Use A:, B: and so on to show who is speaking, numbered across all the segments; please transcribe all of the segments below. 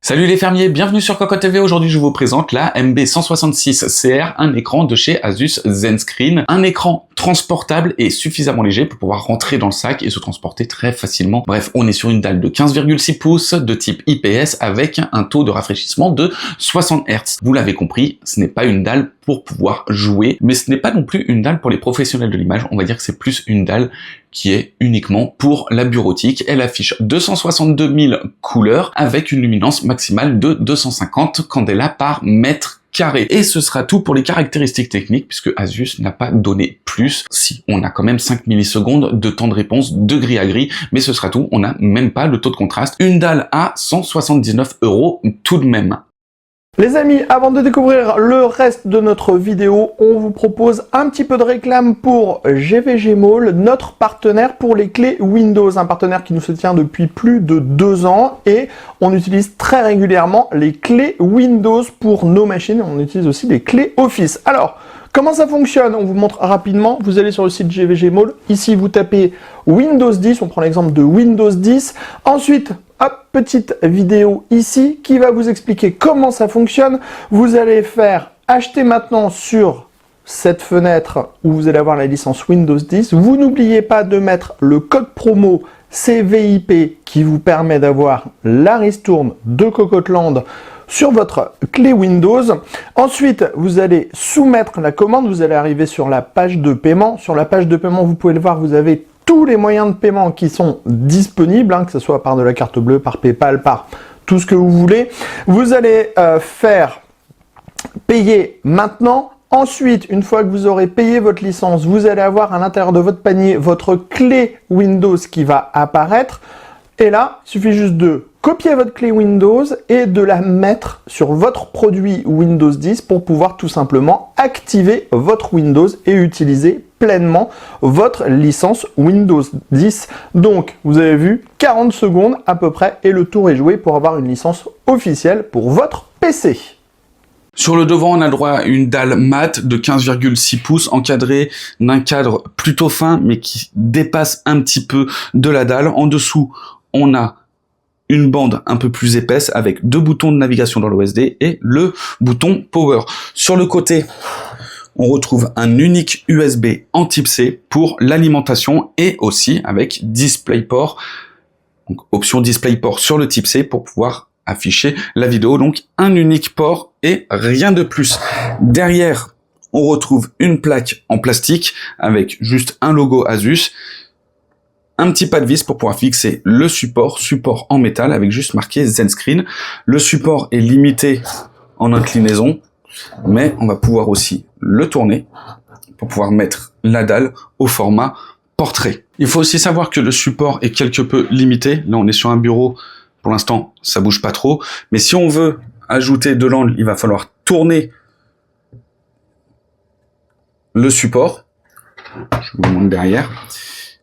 A: Salut les fermiers, bienvenue sur Cocotte TV. Aujourd'hui je vous présente la MB166CR, un écran de chez Asus ZenScreen. Un écran transportable et suffisamment léger pour pouvoir rentrer dans le sac et se transporter très facilement. Bref, on est sur une dalle de 15,6 pouces de type IPS avec un taux de rafraîchissement de 60 Hz. Vous l'avez compris, ce n'est pas une dalle pour pouvoir jouer, mais ce n'est pas non plus une dalle pour les professionnels de l'image. On va dire que c'est plus une dalle qui est uniquement pour la bureautique. Elle affiche 262 000 couleurs avec une luminance maximale de 250 candela par mètre carré. Et ce sera tout pour les caractéristiques techniques puisque Asus n'a pas donné plus. Si, on a quand même 5 millisecondes de temps de réponse de gris à gris, mais ce sera tout. On n'a même pas le taux de contraste. Une dalle à 179 € tout de même.
B: Les amis, avant de découvrir le reste de notre vidéo, on vous propose un petit peu de réclame pour GVG Mall, notre partenaire pour les clés Windows, un partenaire qui nous soutient depuis plus de 2 ans et on utilise très régulièrement les clés Windows pour nos machines, on utilise aussi les clés Office. Alors, comment ça fonctionne? On vous montre rapidement, vous allez sur le site GVG Mall, ici vous tapez Windows 10, on prend l'exemple de Windows 10, ensuite hop, petite vidéo ici qui va vous expliquer comment ça fonctionne. Vous allez faire acheter maintenant sur cette fenêtre où vous allez avoir la licence Windows 10. Vous n'oubliez pas de mettre le code promo CVIP qui vous permet d'avoir la ristourne de Cocoteland sur votre clé Windows. Ensuite, vous allez soumettre la commande. Vous allez arriver sur la page de paiement. Sur la page de paiement, vous pouvez le voir, vous avez tous les moyens de paiement qui sont disponibles, que ce soit par de la carte bleue, par PayPal, par tout ce que vous voulez. Vous allez faire payer maintenant. Ensuite, une fois que vous aurez payé votre licence, vous allez avoir à l'intérieur de votre panier votre clé Windows qui va apparaître. Et là, il suffit juste de copier votre clé Windows et de la mettre sur votre produit Windows 10 pour pouvoir tout simplement activer votre Windows et utiliser pleinement votre licence Windows 10. Donc, vous avez vu, 40 secondes à peu près et le tour est joué pour avoir une licence officielle pour votre PC.
A: Sur le devant, on a le droit à une dalle mat de 15,6 pouces encadrée d'un cadre plutôt fin mais qui dépasse un petit peu de la dalle. En dessous, on a une bande un peu plus épaisse avec 2 boutons de navigation dans l'OSD et le bouton Power. Sur le côté, on retrouve un unique USB en type C pour l'alimentation et aussi avec DisplayPort, donc option DisplayPort sur le type C pour pouvoir afficher la vidéo, donc un unique port et rien de plus. Derrière, on retrouve une plaque en plastique avec juste un logo Asus, un petit pas de vis pour pouvoir fixer le support en métal avec juste marqué ZenScreen. Le support est limité en inclinaison, mais on va pouvoir aussi le tourner pour pouvoir mettre la dalle au format portrait. Il faut aussi savoir que le support est quelque peu limité. Là, on est sur un bureau. Pour l'instant, ça bouge pas trop. Mais si on veut ajouter de l'angle, il va falloir tourner le support. Je vous montre derrière.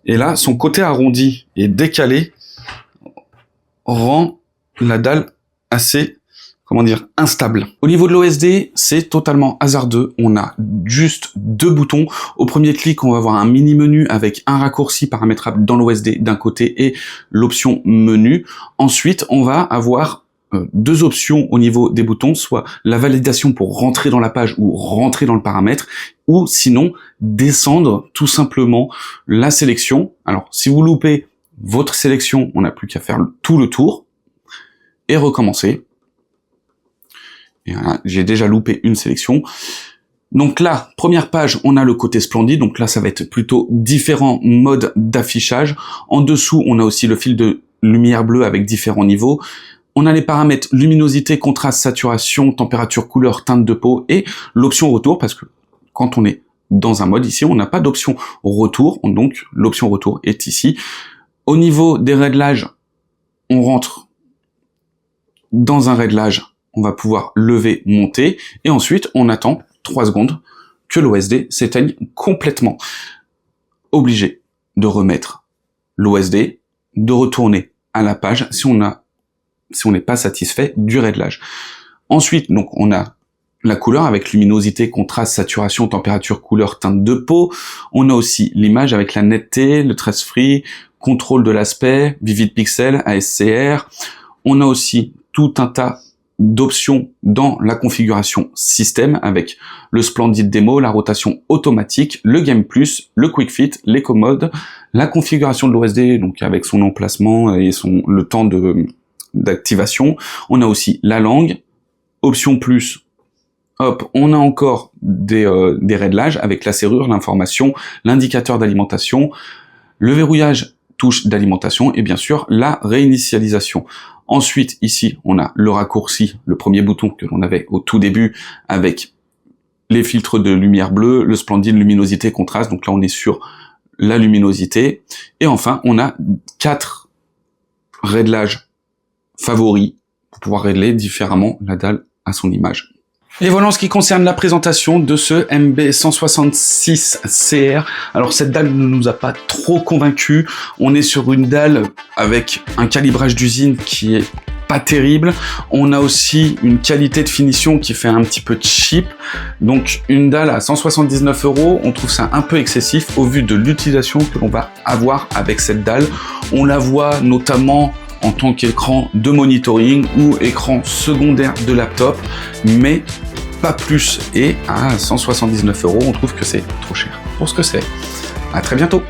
A: Et là, son côté arrondi et décalé rend la dalle assez, instable. Au niveau de l'OSD, c'est totalement hasardeux. On a juste 2 boutons. Au premier clic, on va avoir un mini menu avec un raccourci paramétrable dans l'OSD d'un côté et l'option menu. Ensuite, on va avoir 2 options au niveau des boutons, soit la validation pour rentrer dans la page ou rentrer dans le paramètre, ou sinon descendre tout simplement la sélection. Alors, si vous loupez votre sélection, on n'a plus qu'à faire tout le tour et recommencer. Et voilà, j'ai déjà loupé une sélection. Donc là, première page, on a le côté splendide. Donc là, ça va être plutôt différents modes d'affichage. En dessous, on a aussi le fil de lumière bleue avec différents niveaux. On a les paramètres luminosité, contraste, saturation, température, couleur, teinte de peau et l'option retour parce que quand on est dans un mode ici, on n'a pas d'option retour. Donc l'option retour est ici. Au niveau des réglages, on rentre dans un réglage. On va pouvoir lever, monter, et ensuite, on attend 3 secondes que l'OSD s'éteigne complètement. Obligé de remettre l'OSD, de retourner à la page si on n'est pas satisfait du réglage. Ensuite, donc, on a la couleur avec luminosité, contraste, saturation, température, couleur, teinte de peau. On a aussi l'image avec la netteté, le trace free, contrôle de l'aspect, vivid pixel, ASCR. On a aussi tout un tas d'options dans la configuration système avec le Splendid Demo, la rotation automatique, le Game Plus, le Quick Fit, les commodes, la configuration de l'OSD, donc avec son emplacement et le temps d'activation. On a aussi la langue, option plus. Hop, on a encore des réglages avec la serrure, l'information, l'indicateur d'alimentation, le verrouillage touche d'alimentation et bien sûr la réinitialisation. Ensuite, ici, on a le raccourci, le premier bouton que l'on avait au tout début avec les filtres de lumière bleue, le Splendid luminosité contraste. Donc là, on est sur la luminosité. Et enfin, on a 4 réglages favoris pour pouvoir régler différemment la dalle à son image. Et voilà en ce qui concerne la présentation de ce MB166CR. Alors cette dalle ne nous a pas trop convaincus. On est sur une dalle avec un calibrage d'usine qui est pas terrible. On a aussi une qualité de finition qui fait un petit peu cheap. Donc une dalle à 179 €, on trouve ça un peu excessif au vu de l'utilisation que l'on va avoir avec cette dalle. On la voit notamment en tant qu'écran de monitoring ou écran secondaire de laptop, mais pas plus. Et à 179 €, on trouve que c'est trop cher pour ce que c'est. À très bientôt.